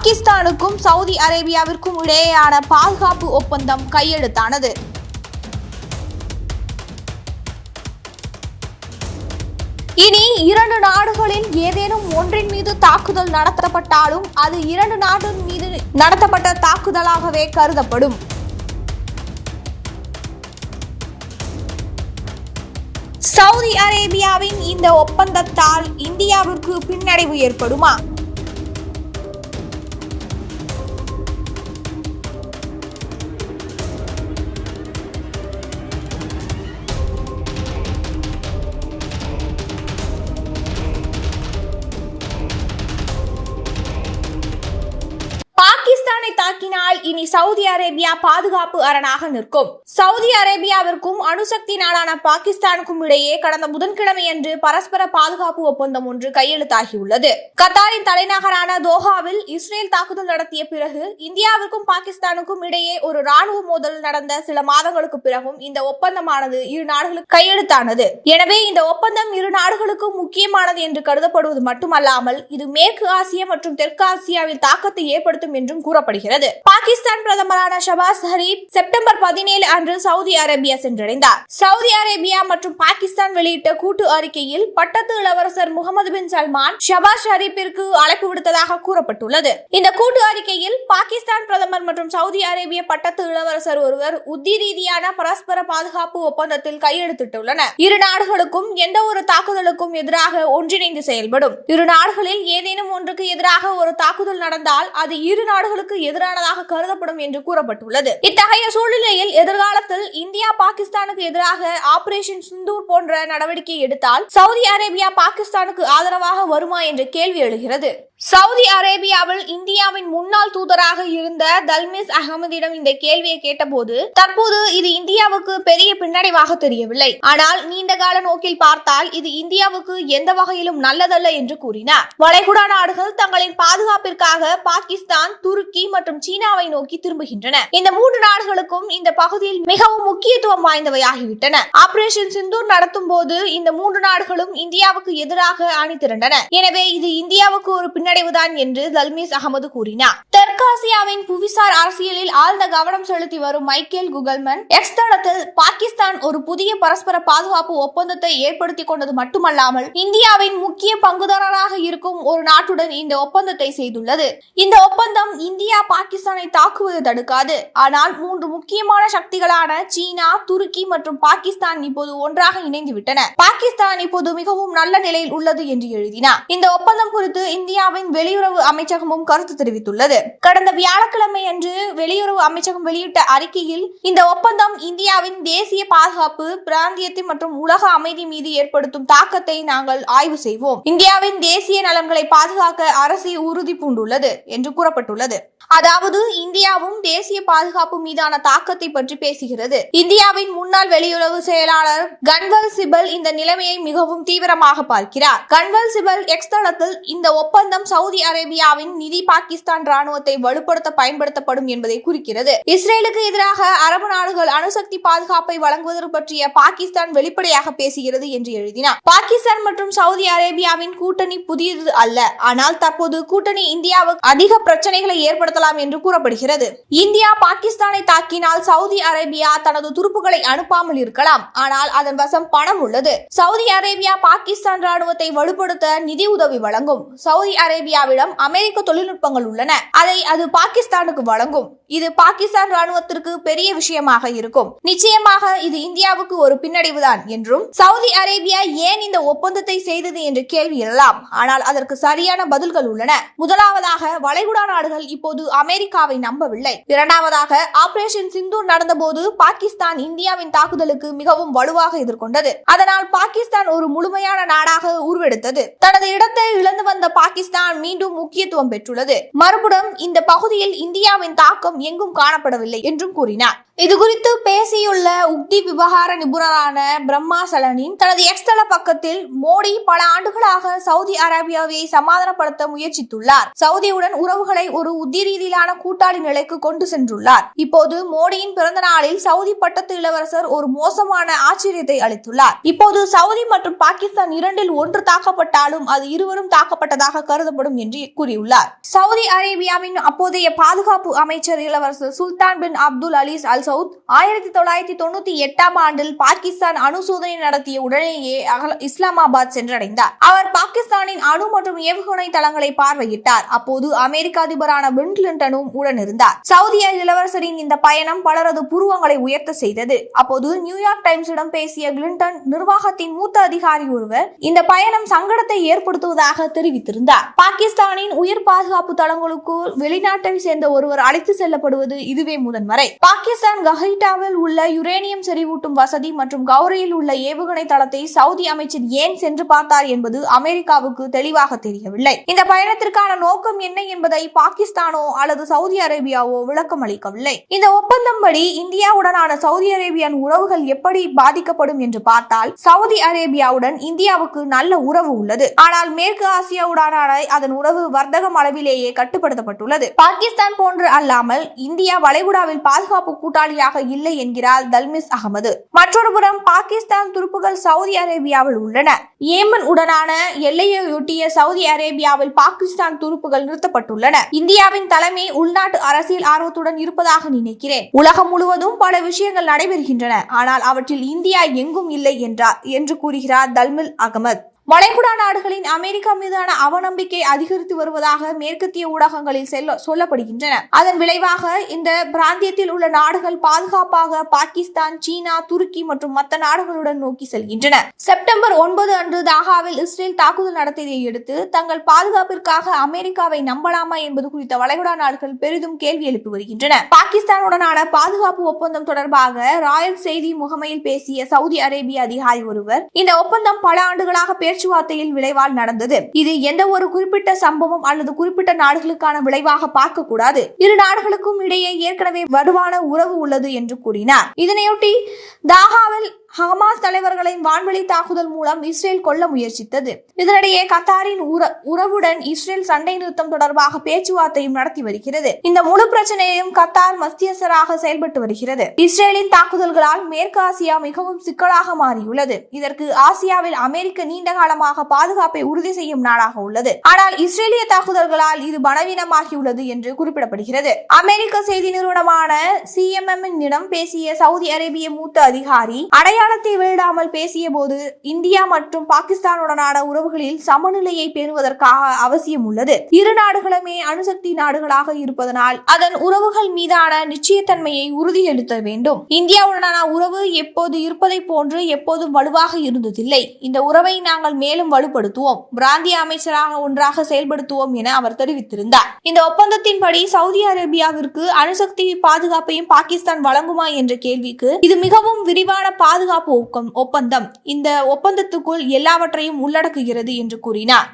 பாகிஸ்தானுக்கும் சவுதி அரேபியாவிற்கும் இடையேயான பாதுகாப்பு ஒப்பந்தம் கையெழுத்தானது. இனி இரண்டு நாடுகளில் ஏதேனும் ஒன்றின் மீது தாக்குதல் நடத்தப்பட்டாலும் அது இரண்டு நாடுகளின் மீது நடத்தப்பட்ட தாக்குதலாகவே கருதப்படும். சவுதி அரேபியாவின் இந்த ஒப்பந்தத்தால் இந்தியாவிற்கு பின்னடைவு ஏற்படுமா? பாகிஸ்தானை தாக்கினால் இனி சவுதி அரேபியா பாதுகாப்பு அரணாக நிற்கும். சவுதி அரேபியாவிற்கும் அணுசக்தி நாடான பாகிஸ்தானுக்கும் இடையே கடந்த புதன்கிழமையன்று பரஸ்பர பாதுகாப்பு ஒப்பந்தம் ஒன்று கையெழுத்தாகியுள்ளது. கத்தாரின் தலைநகரான தோஹாவில் இஸ்ரேல் தாக்குதல் நடத்திய பிறகு இந்தியாவிற்கும் பாகிஸ்தானுக்கும் இடையே ஒரு ராணுவ மோதல் நடந்த சில மாதங்களுக்கு பிறகும் இந்த ஒப்பந்தமானது இரு நாடுகளுக்கு கையெழுத்தானது. எனவே இந்த ஒப்பந்தம் இரு நாடுகளுக்கும் முக்கியமானது என்று கருதப்படுவது மட்டுமல்லாமல் இது மேற்கு ஆசியா மற்றும் தெற்கு ஆசியாவில் தாக்கத்தை ஏற்படுத்தும் என்றும் கூறப்படுகிறது. பாகிஸ்தான் பிரதமரான ஷபாஸ் ஷரீப் செப்டம்பர் 17 அன்று சவுதி அரேபியா சென்றடைந்தார். சவுதி அரேபியா மற்றும் பாகிஸ்தான் வெளியிட்ட கூட்டு அறிக்கையில் பட்டத்து இளவரசர் முகமது பின் சல்மான் ஷபாஸ் ஷரீப்பிற்கு அழைப்பு விடுத்ததாக கூறப்பட்டுள்ளது. இந்த கூட்டு அறிக்கையில் பாகிஸ்தான் பிரதமர் மற்றும் சவுதி அரேபிய பட்டத்து இளவரசர் ஒருவர் உத்தி ரீதியான பரஸ்பர பாதுகாப்பு ஒப்பந்தத்தில் கையெழுத்திட்டுள்ளனர். இரு நாடுகளுக்கும் எந்த ஒரு தாக்குதலுக்கும் எதிராக ஒன்றிணைந்து செயல்படும். இரு நாடுகளில் ஏதேனும் ஒன்றுக்கு எதிராக ஒரு தாக்குதல் நடந்தால் அது இரு நாடுகளுக்கு எதிரானதாக கருதப்படும் என்று கூறப்பட்டுள்ளது. இத்தகைய சூழ்நிலையில் எதிர்காலத்தில் இந்தியா பாகிஸ்தானுக்கு எதிராக ஆபரேஷன் சிந்தூர் போன்ற நடவடிக்கை எடுத்தால் சவுதி அரேபியா பாகிஸ்தானுக்கு ஆதரவாக வருமா என்ற கேள்வி எழுகிறது. சவுதி அரேபியாவில் இந்தியாவின் முன்னாள் தூதராக இருந்த தல்மிஸ் அகமதிடம் இந்த கேள்வியை கேட்டபோது தற்போது இது இந்தியாவுக்கு பெரிய பின்னடைவாக தெரியவில்லை, ஆனால் நீண்ட கால நோக்கில் பார்த்தால் இது இந்தியாவுக்கு எந்த வகையிலும் நல்லதல்ல என்று கூறினார். வளைகுடா நாடுகள் தங்களின் பாதுகாப்பிற்காக பாகிஸ்தான், துருக்கி மற்றும் சீனாவை நோக்கி திரும்புகின்றன. இந்த மூன்று நாடுகளுக்கும் இந்த பகுதியில் மிகவும் முக்கியத்துவம் வாய்ந்தவையாகிவிட்டன. ஆபரேஷன் சிந்தூர் நடத்தும் போது இந்த மூன்று நாடுகளும் இந்தியாவுக்கு எதிராக அணி திரண்டன. எனவே இது இந்தியாவுக்கு ஒரு பின்னடைவுதான் என்று தல்மிஸ் அகமது கூறினார். தெற்காசியாவின் புவிசார் அரசியலில் ஆழ்ந்த கவனம் செலுத்தி வரும் மைக்கேல் குகல்மன் எக்ஸ் தளத்தில் பாகிஸ்தான் ஒரு புதிய பரஸ்பர பாதுகாப்பு ஒப்பந்தத்தை ஏற்படுத்திக் கொண்டது மட்டுமல்லாமல் இந்தியாவின் முக்கிய பங்குதாரராக இருக்கும் ஒரு நாட்டுடன் இந்த ஒப்பந்தத்தை செய்துள்ளது. இந்த ஒப்பந்தம் இந்தியா பாகிஸ்தானை தாக்குவது தடுக்காது, ஆனால் மூன்று முக்கியமான சக்திகளான சீனா, துருக்கி மற்றும் பாகிஸ்தான் இப்போது ஒன்றாக இணைந்து விட்டன. பாகிஸ்தான் இப்போது மிகவும் நல்ல நிலையில் உள்ளது என்று எழுதினார். இந்த ஒப்பந்தம் குறித்து இந்தியாவின் வெளியுறவு அமைச்சகமும் கருத்து தெரிவித்துள்ளது. கடந்த வியாழக்கிழமை அன்று வெளியுறவு அமைச்சகம் வெளியிட்ட அறிக்கையில் இந்த ஒப்பந்தம் இந்தியாவின் தேசிய பாதுகாப்பு, பிராந்தியத்தை மற்றும் உலக அமைதி மீது ஏற்படுத்தும் தாக்கத்தை நாங்கள் ஆய்வு செய்வோம். இந்தியாவின் தேசிய நலன்களை பாதுகாக்க அரசு உறுதி பூண்டுள்ளது என்று கூறப்பட்டுள்ளது. அதாவது இந்தியாவும் தேசிய பாதுகாப்பு மீதான தாக்கத்தை பற்றி பேசுகிறது. இந்தியாவின் முன்னாள் வெளியுறவு செயலாளர் கன்வல் சிபல் இந்த நிலைமையை மிகவும் தீவிரமாக பார்க்கிறார். கன்வல் சிபல் எக்ஸ் தளத்தில் இந்த ஒப்பந்தம் சவுதி அரேபியாவின் நிதி பாகிஸ்தான் ராணுவத்தை வலுப்படுத்த பயன்படுத்தப்படும் என்பதை குறிக்கிறது. இஸ்ரேலுக்கு எதிராக அரபு நாடுகள் அணுசக்தி பாதுகாப்பை வழங்குவது பற்றிய பாகிஸ்தான் வெளிப்படையாக பேசுகிறது என்று எழுதினார். பாகிஸ்தான் மற்றும் சவுதி அரேபியாவின் கூட்டணி புதியது அல்ல, ஆனால் தற்போது கூட்டணி இந்தியாவுக்கு அதிக பிரச்சனைகளை ஏற்படுத்தலாம் என்று கூறப்படுகிறது. இந்தியா பாகிஸ்தானை தாக்கினால் சவுதி அரேபியா தனது துருப்புகளை அனுப்பாமல் இருக்கலாம், ஆனால் அதன் வசம் பணம் உள்ளது. சவுதி அரேபியா பாகிஸ்தான் ராணுவத்தை வலுப்படுத்த நிதி உதவி வழங்கும். சவுதி அரேபியாவிடம் அமெரிக்க தொழில்நுட்பங்கள் உள்ளன, அதை அது பாகிஸ்தானுக்கு வழங்கும். இது பாகிஸ்தான் ராணுவத்திற்கு பெரிய விஷயமாக இருக்கும். நிச்சயமாக இது இந்தியாவுக்கு ஒரு பின்னடைவுதான் என்றும் சவுதி அரேபியா ஏன் இந்த ஒப்பந்தத்தை செய்தது என்று கேள்வி எழலாம், ஆனால் அதற்கு சரியான பதில்கள் உள்ளன. முதலாவதாக வளைகுடா நாடுகள் இப்போது அமெரிக்காவை நம்பவில்லை. இரண்டாவதாக ஆபரேஷன் சிந்தூர் நடந்தபோது பாகிஸ்தான் இந்தியாவின் தாக்குதலுக்கு மிகவும் வலுவாக எதிர்கொண்டது. அதனால் பாகிஸ்தான் ஒரு முழுமையான நாடாக உருவெடுத்தது. தனது இடத்தை இழந்து வந்த பாகிஸ்தான் மீண்டும் முக்கியத்துவம் பெற்றுள்ளது. மறுபுறம் இந்த பகுதியில் இந்தியாவின் தாக்கம் எங்கும் காணப்படவில்லை என்றும் கூறினார். இதுகுறித்து பேசியுள்ள உக்தி விவகார நிபுணரான பிரம்மா சலனின் தனது எக்ஸ் தள பக்கத்தில் மோடி பல ஆண்டுகளாக சவுதி அரேபியாவை சமாதானப்படுத்த முயற்சித்துள்ளார். சவுதியுடன் உறவுகளை ஒரு உத்தி ரீதியிலான கூட்டாளி நிலைக்கு கொண்டு சென்றுள்ளார். இப்போது மோடியின் பிறந்த நாளில் சவுதி பட்டத்து இளவரசர் ஒரு மோசமான ஆச்சரியத்தை அளித்துள்ளார். இப்போது சவுதி மற்றும் பாகிஸ்தான் இரண்டில் ஒன்று தாக்கப்பட்டாலும் அது இருவரும் தாக்கப்பட்டதாக கருதப்படும் என்று கூறியுள்ளார். சவுதி அரேபியாவின் அப்போதைய பாதுகாப்பு அமைச்சர் இளவரசர் சுல்தான் பின் அப்துல் அலீஸ் அல் சவுத் 1998 ஆண்டில் பாகிஸ்தான் அணு சோதனை நடத்திய உடனேயே இஸ்லாமாபாத் சென்றடைந்தார். அவர் பாகிஸ்தானின் அணு மற்றும் ஏவுகணை தளங்களை பார்வையிட்டார். அப்போது அமெரிக்க அதிபரான பில் கிளின்டனும் உடனிருந்தார். சவுதி இளவரசரின் இந்த பயணம் பலரது புருவங்களை உயர்த்த செய்தது. அப்போது நியூயார்க் டைம்ஸிடம் பேசிய கிளின்டன் நிர்வாகத்தின் மூத்த அதிகாரி ஒருவர் இந்த பயணம் சங்கடத்தை ஏற்படுத்துவதாக தெரிவித்திருந்தார். பாகிஸ்தானின் உயர் பாதுகாப்பு தளங்களுக்கு வெளிநாட்டை சேர்ந்த ஒருவர் அழைத்து செல்லப்படுவது இதுவே முதன்முறை. பாகிஸ்தான் கஹைட்டாவில் உள்ள யுரேனியம் செறிவூட்டும் வசதி மற்றும் கௌரியில் உள்ள ஏவுகணை தளத்தை சவுதி அமைச்சர் ஏன் சென்று பார்த்தார் என்பது அமெரிக்காவுக்கு தெளிவாக தெரியவில்லை. இந்த பயணத்திற்கான நோக்கம் என்ன என்பதை பாகிஸ்தானோ அல்லது சவுதி அரேபியாவோ விளக்கம் அளிக்கவில்லை. இந்த ஒப்பந்தம் படி இந்தியாவுடனான சவுதி அரேபியாவின் உறவுகள் எப்படி பாதிக்கப்படும் என்று பார்த்தால், சவுதி அரேபியாவுடன் இந்தியாவுக்கு நல்ல உறவு உள்ளது. ஆனால் மேற்கு ஆசியாவுடனான அதன் உறவு வர்த்தகம் அளவிலேயே கட்டுப்படுத்தப்பட்டுள்ளது. பாகிஸ்தான் போன்று அல்லாமல் இந்தியா வளைகுடாவில் பாதுகாப்பு கூட்டாளியாக இல்லை என்கிறார் தல்மிஸ் அகமது. மற்றொரு புறம் பாகிஸ்தான் துருப்புகள் சவுதி அரேபியாவில் உள்ளன. ஏமன் உடனான எல்லையொட்டிய சவுதி அரேபியாவில் பாகிஸ்தான் துருப்புகள் நிறுத்தப்பட்டுள்ளன. இந்தியாவின் தலைமை உள்நாட்டு அரசியல் ஆர்வத்துடன் இருப்பதாக நினைக்கிறேன். உலகம் முழுவதும் பல விஷயங்கள் நடைபெறுகின்றன, ஆனால் அவற்றில் இந்தியா எங்கும் இல்லை என்று கூறுகிறார் தல்மில் அகமது. வளைகுடா நாடுகளின் அமெரிக்கா மீதான அவநம்பிக்கை அதிகரித்து வருவதாக மேற்கத்திய ஊடகங்களில் சொல்லப்படுகின்றன. அதன் விளைவாக இந்த பிராந்தியத்தில் உள்ள நாடுகள் பாதுகாப்பாக பாகிஸ்தான், சீனா, துருக்கி மற்றும் மற்ற நாடுகளுடன் நோக்கி செல்கின்றன. செப்டம்பர் 9 அன்று தாகாவில் இஸ்ரேல் தாக்குதல் நடத்தியதை அடுத்து தங்கள் பாதுகாப்பிற்காக அமெரிக்காவை நம்பலாமா என்பது குறித்த வளைகுடா நாடுகள் பெரிதும் கேள்வி எழுப்பி வருகின்றன. பாகிஸ்தானுடனான பாதுகாப்பு ஒப்பந்தம் தொடர்பாக ராயல் செய்தி முகமையில் பேசிய சவுதி அரேபிய அதிகாரி ஒருவர், இந்த ஒப்பந்தம் பல ஆண்டுகளாக பேச்சுவார்த்தையில் விளைவால் நடந்தது. இது எந்த ஒரு குறிப்பிட்ட சம்பவம் அல்லது குறிப்பிட்ட நாடுகளுக்கான விளைவாக பார்க்க கூடாது. இரு நாடுகளுக்கும் இடையே ஏற்கனவே வலுவான உறவு உள்ளது என்று கூறினார். இதனையொட்டி தாகாவில் ஹமாஸ் தலைவர்களின் வான்வெளி தாக்குதல் மூலம் இஸ்ரேல் கொல்ல முயற்சித்தது. இதனிடையே கத்தாரின் உறவுடன் இஸ்ரேல் சண்டை நிறுத்தம் தொடர்பாக பேச்சுவார்த்தையும் நடத்தி வருகிறது. இந்த முழு பிரச்சனையையும் கத்தார் மத்தியஸ்தராக செயல்பட்டு வருகிறது. இஸ்ரேலின் தாக்குதல்களால் மேற்கு ஆசியா மிகவும் சிக்கலாக மாறியுள்ளது. இதற்கு ஆசியாவில் அமெரிக்க நீண்ட காலமாக பாதுகாப்பை உறுதி செய்யும் நாடாக உள்ளது. ஆனால் இஸ்ரேலிய தாக்குதல்களால் இது பலவீனமாகியுள்ளது என்று குறிப்பிடப்படுகிறது. அமெரிக்க செய்தி நிறுவனமான CNN பேசிய சவுதி அரேபிய மூத்த அதிகாரி அடையாளத்தை வெளியிடாமல் பேசிய போது, இந்தியா மற்றும் பாகிஸ்தானுடனான உறவுகளில் சமநிலையை பேணுவதற்காக அவசியம் உள்ளது. இரு நாடுகளுமே அணுசக்தி நாடுகளாக இருப்பதனால் அதன் உறவுகள் மீதான நிச்சயத்தன்மையை உறுதியளித்த வேண்டும். இந்தியாவுடனான உறவு எப்போது இருப்பதை போன்று எப்போதும் வலுவாக இருந்ததில்லை. இந்த உறவை நாங்கள் மேலும் வலுப்படுத்துவோம், பிராந்திய அமைச்சராக ஒன்றாக செயல்படுத்துவோம் என அவர் தெரிவித்திருந்தார். இந்த ஒப்பந்தத்தின்படி சவுதி அரேபியாவிற்கு அணுசக்தி பாதுகாப்பையும் பாகிஸ்தான் வழங்குமா என்ற கேள்விக்கு, இது மிகவும் விரிவான பாதுகாப்பு ஒப்பந்தம், இந்த ஒப்பந்தத்துக்குள் எல்லாவற்றையும் உள்ளடக்குகிறது என்று கூறினார்.